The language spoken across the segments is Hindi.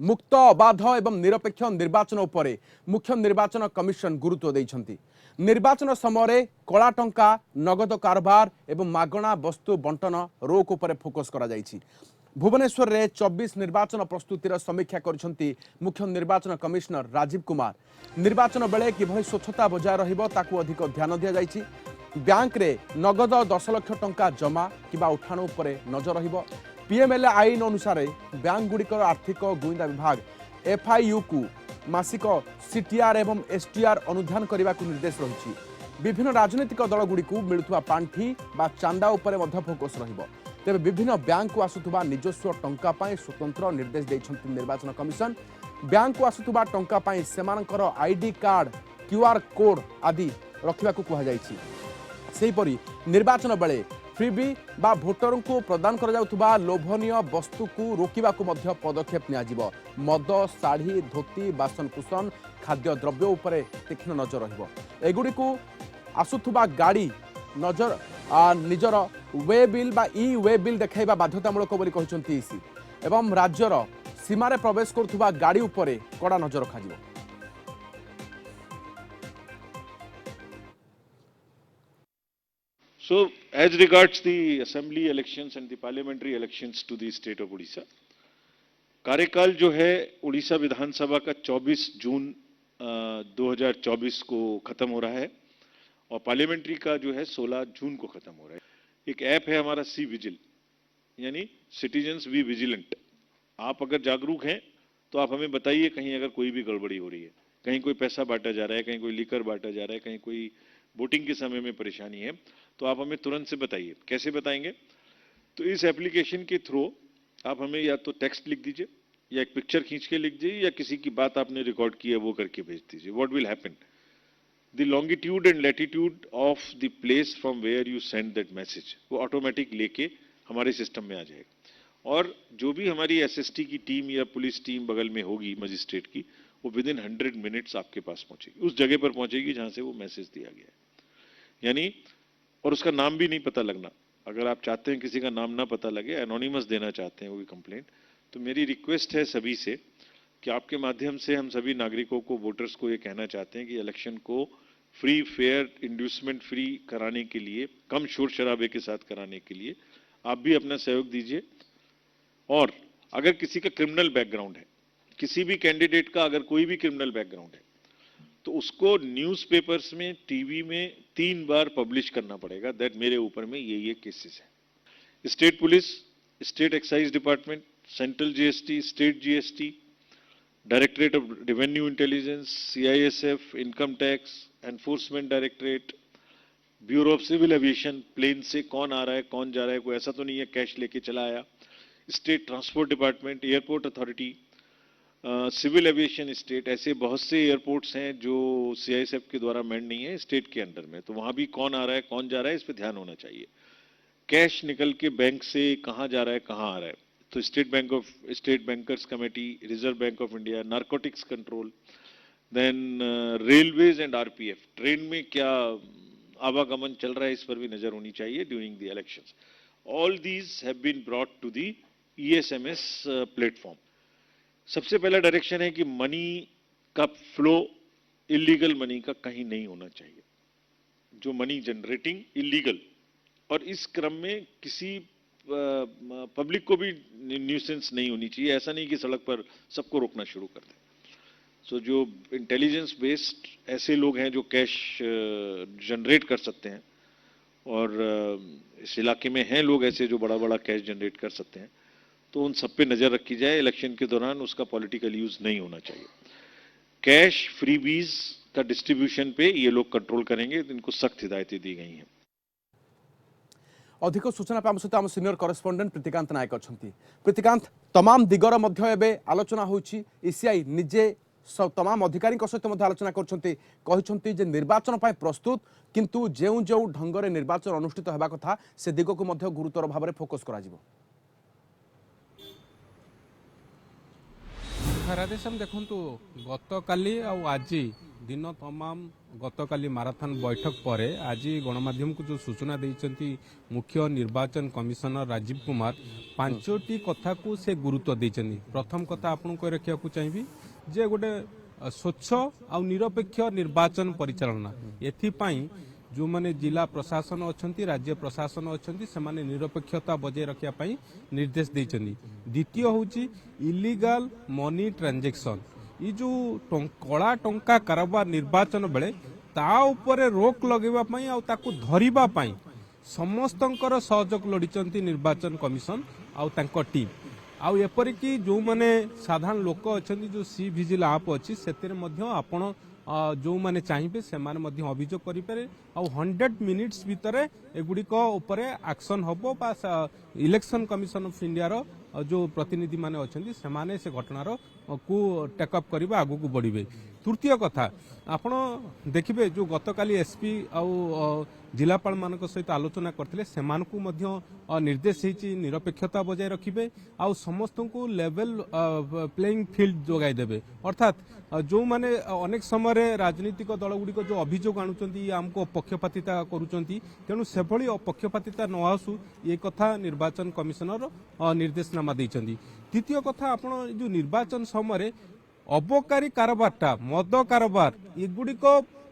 मुक्त अबाध एवं निरपेक्ष निर्वाचन उपरे मुख्य निर्वाचन कमिशन गुरुत्व देइछंती। निर्वाचन समय कला टंका नगद कारबार एवं मागणा वस्तु बंटन रोक उपरे फोकस करा जाइछि। भुवनेश्वर रे 24 निर्वाचन प्रस्तुतिर समीक्षा करिसंती मुख्य निर्वाचन कमिशनर राजीव कुमार। निर्वाचन बेले किभଳି स्वच्छता बजाय रहिबो ताकू अधिक ध्यान दिया जाइछि। बैंक रे नगद 10 लाख टंका जमा किबा उठाण उपरे नजर रहिबो। पीएमएलए आईन अनुसार बैंक गुड़िकर आर्थिक गुइंदा विभाग एफआईयू को मासिक सीटीआर एवं एसटीआर अनुधान करने को निर्देश रही। विभिन्न राजनीतिक दल गुड़ी मिलुवा पांठी बा चांदा उपरे मध्य फोकस रहिबो। तेबे विभिन्न बैंक को आसुवा निजस्व टंका पाई स्वतंत्र निर्देश देइछंती निर्वाचन कमिशन। बैंक को आसुवा टंका पाई सेमानकर आईडी कार्ड क्यूआर कोड आदि रखा कहुई। सेहीपरि निर्वाचन बेले फ्रीबी बा भोटर को प्रदान करा जाउथुबा लोभनीय वस्तु को रोकिबा को मध्य पदक्षेप नियाजिबो। मद साड़ी धोती बासनकुसन खाद्य द्रव्य उपरे तीक्ष्ण नजर रहिबो। एगुडी को आसुथुबा गाड़ी नजर निजर वे बिल बा ई वे बिल देखाइबा बाध्यतामूलक बोली कहिसंती ईसी एवं राज्यर सीमारे प्रवेश करुथुबा गाड़ी उपरे कड़ा नजर रखाजिबो। So, as regards the assembly elections and the parliamentary elections to the state of Odisha, कार्यकाल जो है उड़ीसा विधानसभा का 24 जून 2024 को खत्म हो रहा है और पार्लियामेंट्री का जो है 16 जून को खत्म हो रहा है। एक ऐप है हमारा सी विजिल, यानी सिटीजन्स बी विजिलेंट। आप अगर जागरूक हैं तो आप हमें बताइए कहीं अगर कोई भी गड़बड़ी हो रही है, कहीं कोई पैसा बांटा जा रहा है, कहीं कोई लीकर बांटा जा रहा है, कहीं कोई वोटिंग के समय में परेशानी है, तो आप हमें तुरंत से बताइए। कैसे बताएंगे? तो इस एप्लीकेशन के थ्रू आप हमें या तो टेक्स्ट लिख दीजिए या एक पिक्चर खींच के लिख दीजिए या किसी की बात आपने रिकॉर्ड की है वो करके भेज दीजिए। What will happen, the longitude and latitude of the place from where you send that message वो ऑटोमेटिक लेके हमारे सिस्टम में आ जाएगा और जो भी हमारी एसएसटी की टीम या पुलिस टीम बगल में होगी मजिस्ट्रेट की, वो विद इन 100 मिनट्स आपके पास पहुंचेगी, उस जगह पर पहुंचेगी जहां से वो मैसेज दिया गया है। यानी और उसका नाम भी नहीं पता लगना। अगर आप चाहते हैं किसी का नाम ना पता लगे, एनोनिमस देना चाहते हैं वो कंप्लेंट, तो मेरी रिक्वेस्ट है सभी से कि आपके माध्यम से हम सभी नागरिकों को, वोटर्स को ये कहना चाहते हैं कि इलेक्शन को फ्री, फेयर, इंड्यूसमेंट फ्री कराने के लिए, कम शोर शराबे के साथ कराने के लिए आप भी अपना सहयोग दीजिए। और अगर किसी का क्रिमिनल बैकग्राउंड है, किसी भी कैंडिडेट का अगर कोई भी क्रिमिनल बैकग्राउंड है, तो उसको न्यूज़पेपर्स में, टीवी में 3 बार पब्लिश करना पड़ेगा दैट मेरे ऊपर में ये केसेस है। State police, state excise department, central GST, state GST, directorate of revenue intelligence, CISF, income tax, enforcement directorate, bureau of civil aviation, plane से कौन आ रहा है कौन जा रहा है, कोई ऐसा तो नहीं है कैश लेके चला आया, state transport department, airport authority, civil aviation state, ऐसे बहुत से एयरपोर्ट्स हैं जो सीआईएसएफ के द्वारा मैंड नहीं है, स्टेट के अंडर में, तो वहां भी कौन आ रहा है कौन जा रहा है इस पर ध्यान होना चाहिए। कैश निकल के बैंक से कहां जा रहा है कहां आ रहा है, तो state bankers committee, reserve bank of India, narcotics control, then railways and RPF, train में क्या आवागमन चल रहा है इस पर भी नजर होनी चाहिए during the elections. All these have been brought to the ESMS platform. सबसे पहला डायरेक्शन है कि मनी का फ्लो, इलीगल मनी का कहीं नहीं होना चाहिए, जो मनी जनरेटिंग इलीगल, और इस क्रम में किसी पब्लिक को भी न्यूसेंस नहीं होनी चाहिए। ऐसा नहीं कि सड़क पर सबको रोकना शुरू कर दें। सो जो इंटेलिजेंस बेस्ड ऐसे लोग हैं जो कैश जनरेट कर सकते हैं, और इस इलाके में हैं लोग ऐसे जो बड़ा बड़ा कैश जनरेट कर सकते हैं, तो उन सब पे नजर रखी जाए। इलेक्शन के दौरान उसका पॉलिटिकल यूज नहीं होना चाहिए। कैश फ्रीबीज का डिस्ट्रीब्यूशन पे ये लोग कंट्रोल करेंगे, इनको सख्त हिदायतें दी गई हैं। अधिक सूचना पाम सहित आम सीनियर करेस्पोंडेंट प्रीतिकांत नायक अच्छा। प्रीतिकांत, तमाम दिगर मध्य एबे आलोचना होची, ईसीआई निजे तमाम अधिकारी सहित आलोचना कर निर्वाचन पाई प्रस्तुत, किंतु जो जो ढंग निर्वाचन अनुष्ठित होगा कथा से दिग को गुरुतर भाव में फोकस करा जिवो। राधेश्याम, देखु गत काली आज दिन तमाम गतकाली माराथन बैठक पर आज गणमाध्यम को जो सूचना देइचंती मुख्य निर्वाचन कमिशनर राजीव कुमार 5टी कथा को से गुरुत्व देइचंती। प्रथम कथा आपन को रखिया को चाहिए जे गोटे स्वच्छ आ निरपेक्ष निर्वाचन परिचालना एथि जो माने जिला प्रशासन अच्छी राज्य प्रशासन अच्छी से माने निरपेक्षता बजाय रखा निर्देश देइचंती। द्वितीय होची इलीगल मनी ट्रांजैक्शन ये जो कला टंका कारोबार निर्वाचन बेले ता उपरे रोक लगेवा पई आ ताकू धरिबा पई समस्तंकर सहयोग लोड़िचंती निर्वाचन कमिशन आ तांको टीम आउ एपरिकी जो माने साधारण लोक अच्छी जो सी विजिल आप अच्छी से आपण जो माने चाहिए से माने मध्य अभियोग करें आउ 100 मिनिट्स भितर एगुड़िक उपरे एक्शन हम इलेक्शन कमिशन ऑफ इंडिया रो जो प्रतिनिधि माने अच्छी से घटनार को टेकअप करबा आगु को बढ़िबे। तृतीय कथा आपण देखिबे जो गतकाली एसपी आउ जिलापाल मान सहित आलोचना करथिले सेमानकु मध्य निर्देश होती निरपेक्षता बजाय रखिबे आउ समस्त को लेवल प्लेइंग फील्ड जोगाई देबे। अर्थात जो माने अनेक समय राजनीतिक दल गुड़िक जो अभियोग आणुचंती आमको पक्षपातिता करूचंती तेणु सेभली पक्षपातिता न आसु ये कथा निर्वाचन कमिशनर निर्देशनामा देइचंती। तृतीय कथा आपण जो निर्वाचन समय अबकारी कारोबारटा मद कारोबार एगुड़िक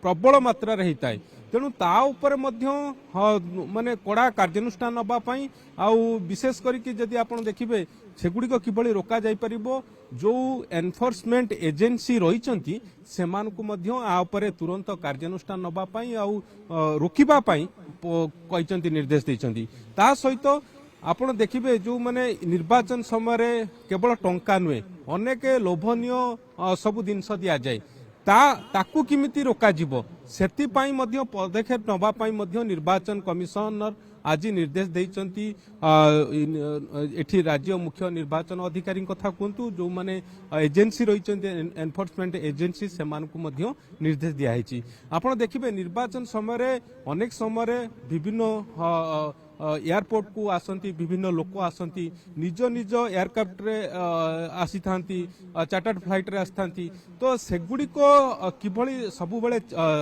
प्रबल मात्रा होता है तेणु ता ऊपर माने कड़ा कार्यानुष्ठान नबा पई आउ विशेष करके जदि आपण देखिबे सेगुड़िक किभली रोका जाई परिबो जो एनफोर्समेंट एजेंसी रहिचंती सेमानकु मध्य आ ऊपर तुरंत कार्यानुष्ठान नबा पई आउ रोकिबा पई कहिचंती निर्देश देइचंती। ता सहित आपण देखिबे जो माने निर्वाचन समय केवल टंका नुहे अनेक लोभनीय सब जिनस दिया जाए ताकू किमिति रोका जिवो सेति मध्य पदक्षेप नबा पई मध्य निर्वाचन कमिशनर आज निर्देश देइचंती। एठी राज्य मुख्य निर्वाचन अधिकारी कथा कहतु जो माने एजेंसी रहिचंती एनफोर्समेंट एजेंसी सेमानकु मध्य निर्देश दिया हैची। आपण देखिबे निर्वाचन समय अनेक समय विभिन्न एयरपोर्ट को आसंती विभिन्न लोक आसंती निज निज एयरक्राफ्ट रे आसी थांती चार्टर्ड फ्लाइट रे आस्थांती तो सेगुडी को किभली सब बेले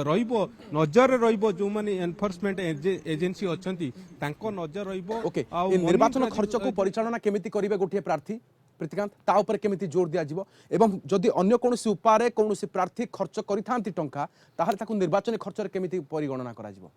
रहिबो नजर रहिबो जो माने एनफोर्समेंट एजेंसी अछंती तांको नजर रहिबो। ओके निर्वाचन खर्च को परिचालना केमिति करिवे गोटे प्रार्थी प्रतिकांत ता ऊपर केमिति जोर दिया जिवो एवं जदि अन्य कोनोसी उपारे कोनोसी प्रार्थी खर्च करिथांती टंका ताहाले ताकू निर्वाचन खर्च रे केमिति परिगणना करा जिवो।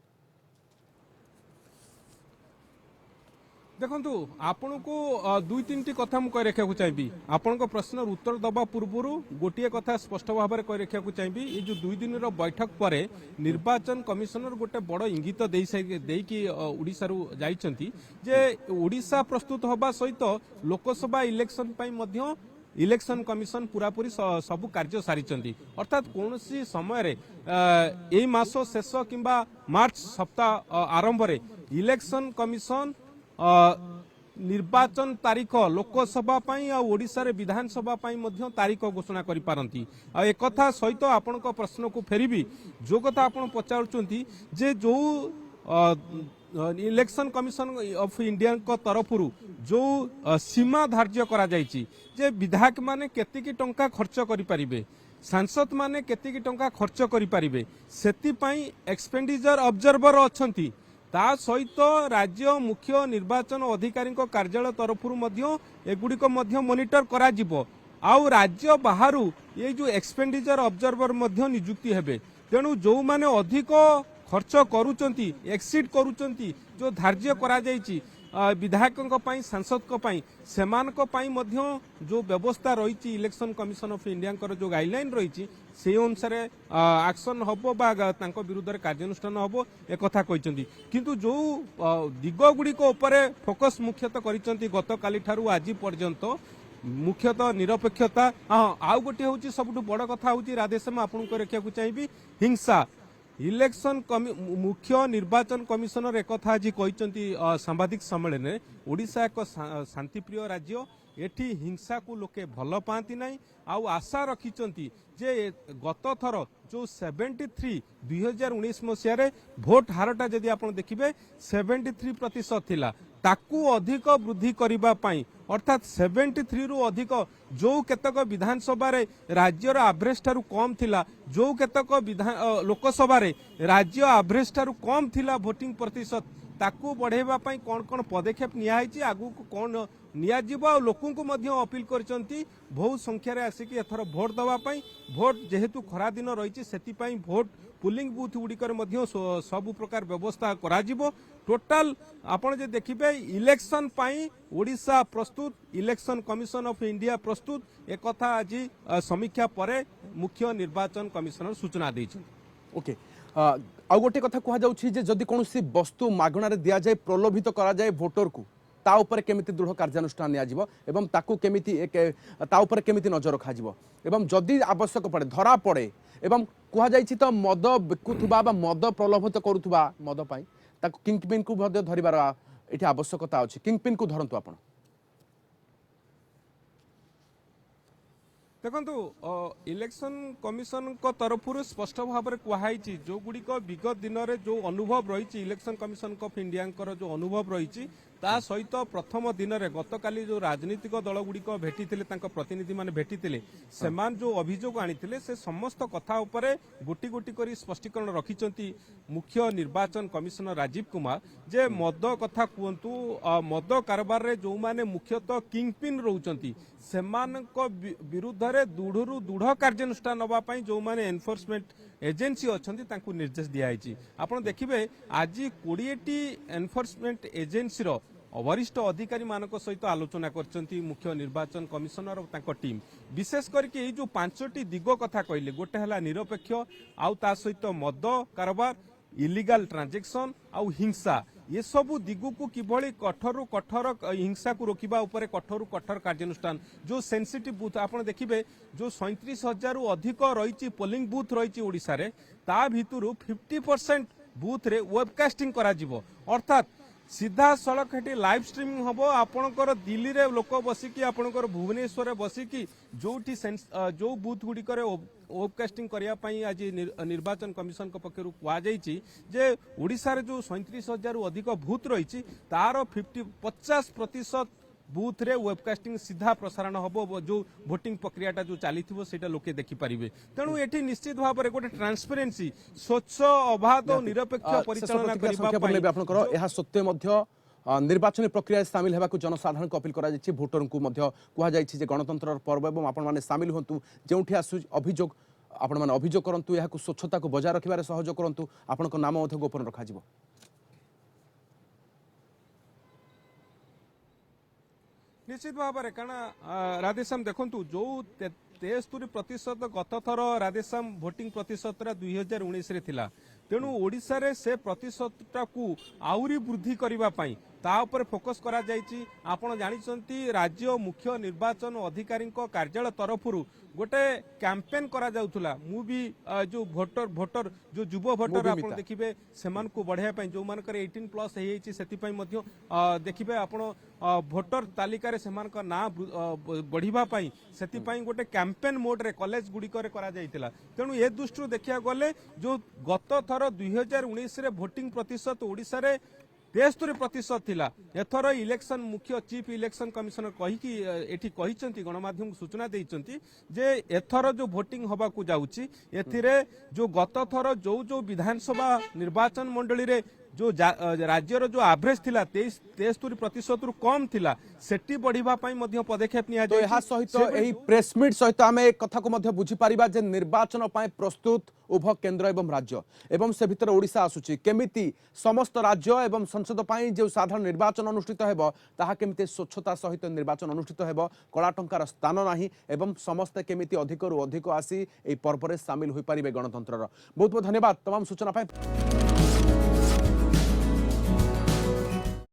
देखु आपण को दुई तीन टी कथा मुझे रखा चाहिए आपण को प्रश्न उत्तर दबा पूर्व गोटे कथा स्पष्ट भाव में कही रखा चाहिए ये जो 2 दिन बैठक पर निर्वाचन कमिशनर गोटे बड़ इंगित देकी ओडिशा रु जाइछंती जे ओडिशा प्रस्तुत होबा सहित लोकसभा इलेक्शन पई मध्य इलेक्शन कमिशन पूरापूरी सबु कार्य सारी अर्थात कौन सी समय यही मास शेष किंबा मार्च सप्ताह आरंभ में इलेक्शन कमिशन निर्वाचन तारीख लोकसभा ओडिशा रे विधानसभा तारीख घोषणा करि पारंती। आ एक कथा सहित आपण प्रश्न को फेरिबी जो कथा आपण पचारुचंती जे जो इलेक्शन कमिशन ऑफ इंडिया को तरफ जो सीमा धार्य करा जायछि जे विधायक माने केतिकी टंका खर्च करि परिबे सांसद माने केतिकी टंका खर्च करि परिबे सेति पई एक्सपेंडिचर ऑब्जर्वर अछंती ता सहित राज्य मुख्य निर्वाचन अधिकारी कार्यालय तरफ एगुड़िक मॉनिटर करा जिवो आउ राज्य बाहर ये जो एक्सपेंडिचर ऑब्जर्वर नियुक्ति हेबे तेणु जो माने अधिक खर्च करूचंती एक्सीड करूचंती जो धार्य करा जायछि विधायकों पाई सांसद सेमानक पाई मध्य जो व्यवस्था रही इलेक्शन कमिशन ऑफ इंडिया जो गाइडलाइन रही से अनुसार एक्शन हम बा विरुद्ध कार्यानुष्ठान हम एक कथा कहते किंतु जो दिग गुड़िक फोकस मुख्यतः करिसेंती गतकाली ठारू आज पर्यंत मुख्यतः निरपेक्षता आउ गोटे हूँ सबुठ बड़ कथा हूँ राधेश्याम आपको रखा चाहिए हिंसा इलेक्शन मुख्य निर्वाचन कमिशनर एक कथा आज कहते सांबादिक सम्मेलन में ओडिशा एक शांतिप्रिय राज्य एठी हिंसा को लोके भल पाती ना आउ आशा रखिंट जे गत थर जो 73 2019 मसीह भोट हारटा जदि आप देखिए 73% थिला ताकू अधिक वृद्धि करिबा पाई अर्थात 73 रु अधिक जो केतक विधानसभा रे राज्यर एवरेज ठारू कम थिला जो केतक लोकसभा रे राज्य एवरेज ठारू कम थिला वोटिंग प्रतिशत ताकू बढ़ेबा पाई कौन कौन पदक्षेप निया आगु को कौन नियाजिब आ लोकंकु अपील करचंती बहु संख्यार आसिक एथर भोट दवा पाई भोट जेहेतु खरा दिन रही से भोट पुलिंग बूथ गुड़िकर सब प्रकार व्यवस्था कराजिबो टोटाल आपण जे देखिबे इलेक्शन पाई ओडिशा प्रस्तुत इलेक्शन कमिशन ऑफ इंडिया प्रस्तुत एक कथा आज समीक्षा परे मुख्य निर्वाचन कमिशनर सूचना दैछन। ओके आ गोटे कथा कह जाउछि जे जदि कोनोसी वस्तु मागणार दिया जाए प्रलोभित करा जाए वोटर को ता ऊपर केमिति दृढ़ कार्यानुष्ठान निया जिवो एवं ताकू केमिति ता ऊपर केमिति नजर रखा जिवो एवं जदि आवश्यक पड़े धरा पड़े एवं कह जाइछि तो मद बिकुथुबा बा मद प्रलोभित करूथुबा मद पाई ताकू किंगपिन को मध्य धरिबार एठी आवश्यकता अछि किंगपिन को धरंतु आपण देखो इलेक्शन कमिशन को तरफ स्पष्ट भाव में कहुई जो गुड़िक विगत दिन में जो अनुभव रही इलेक्शन कमिशन ऑफ इंडिया जो अनुभव रही ता सहित प्रथम दिन में गतकाली जो राजनीतिक दल गुड़िक भेटी प्रतिनिधि माने भेटी से जो अभियोग आनी से समस्त कथा उपरे गोटी गोटी कर स्पष्टीकरण रखिंट मुख्य निर्वाचन कमिशनर राजीव कुमार जे मद कथा कहतु मद कारबार रे जो माने मुख्यतः किंगपिन रोचंती सेमानक विरुद्ध रे दृढ़ दृढ़ कार्यानुष्ठान नवाई जो माने एनफोर्समेंट एजेंसी अच्छी तांकु निर्देश दिखाई आपड़ देखिए आज 20टी एनफोर्समेंट एजेंसी वरिष्ठ अधिकारी मानक सहित आलोचना करछंती मुख्य निर्वाचन कमिशनर और तांको टीम विशेष करके जो 5टी दिग कथा कहले गोटे हला निरपेक्ष आउ ता सहित मद कारबार इलीगल ट्रांजैक्शन आउ हिंसा ये सबू दिगु को किभली कठोर कठोर हिंसा को रोकिबा उपरे कठोर कठोर कार्यानुष्ठान जो सेंसिटिव बूथ आपण देखिबे जो 37,000 रु अधिक रही पोलिंग बूथ रही ओडिशा रे ता भितरु 50% बूथ रे वेबकास्टिंग करा जिवो अर्थात सीधा सड़क हेटी लाइव स्ट्रीमिंग हम आपणकर दिल्ली रे लोक बसिकी आपणकर भुवनेश्वर बसिकी जोठी जो बूथ गुड़ी वेबकास्टिंग करने पाई आज निर्वाचन कमिशन पक्षर कहुई जे ओडिशा रे जो 37,000 अधिक बूथ रही तार 50% बूथ रे वेबकास्टिंग सीधा प्रसारण हम जो भोटिंग प्रक्रिया जो चली लोके देखिपारे तेणु ये निश्चित भाव में गोटे ट्रांसपेरेन्सी स्वच्छ अबाध और निरपेक्ष परिचालना करने निर्वाचन प्रक्रिया सामिल होगा जनसाधारण को अपील कर भोटर को कहुई गणतंत्र पर्व और आपण मैंने सामिल हूँ जो अभियोग आपण मैंने अभियोग करूँ या स्वच्छता को बजाय रखार सहयोग करूँ आपण नाम गोपन रखा निश्चित भाव में कारण राधेश्याम देखु जो 73% गत थर राधेश्याम भोटिंग प्रतिशत 2019 थिला तेणु ओडिशा रे से प्रतिशतटा को आउरी वृद्धि करबा पाई ता ऊपर फोकस करा जायछि आपण जानिसंती राज्य मुख्य निर्वाचन अधिकारी कार्यालय तरफरु गोटे कैंपेन करा जाउथुला मु भी जो भोटर जो युवा भोटर आपण देखिबे सेमान को बढ़ाया पाई जो मानकर 18 प्लस हे हिची सेति पाई मध्य देखिबे आपण भोटर तालिका रे सेमान का ना बढ़िबा पाई सेति पाई गोटे कैंपेन मोड रे कॉलेज गुडी करे करा जायतिला तेणु ए दृष्टि देखिया गले जो गत थर 2019 रे भोटिंग प्रतिशत ओडिसा रे 73% थिला एथर इलेक्शन मुख्य चीफ इलेक्शन कमिशनर कही एठी कहिसंती गणमाध्यम को सूचना देइसंती जे एथर जो भोटिंग होबा को जाउची एथिरे जो गत थर जो विधानसभा निर्वाचन मंडली रे जो राज्यर जो एवरेज थिला 73% रु कम थिला सेटी बढ़िबा पई मध्य पदक्षेप निया जाय एहा सहित एही प्रेस मीट सहित आमे एक कथा को मध्य बुझी परिबा जे निर्वाचन पई प्रस्तुत उभय केंद्र एवं राज्य एवं से भीतर ओडिशा आसुची केमिति समस्त राज्य एवं संसद पई जो साधारण निर्वाचन अनुष्ठित हेबो ताहा केमिति स्वच्छता सहित निर्वाचन अनुष्ठित हेबो कला टंकार स्थान नाही एवं समस्त केमिति अधिक रु अधिक आसी ए पर्व रे शामिल होई परिबे गणतंत्रर बहुत बहुत धन्यवाद तमाम सूचना पाए।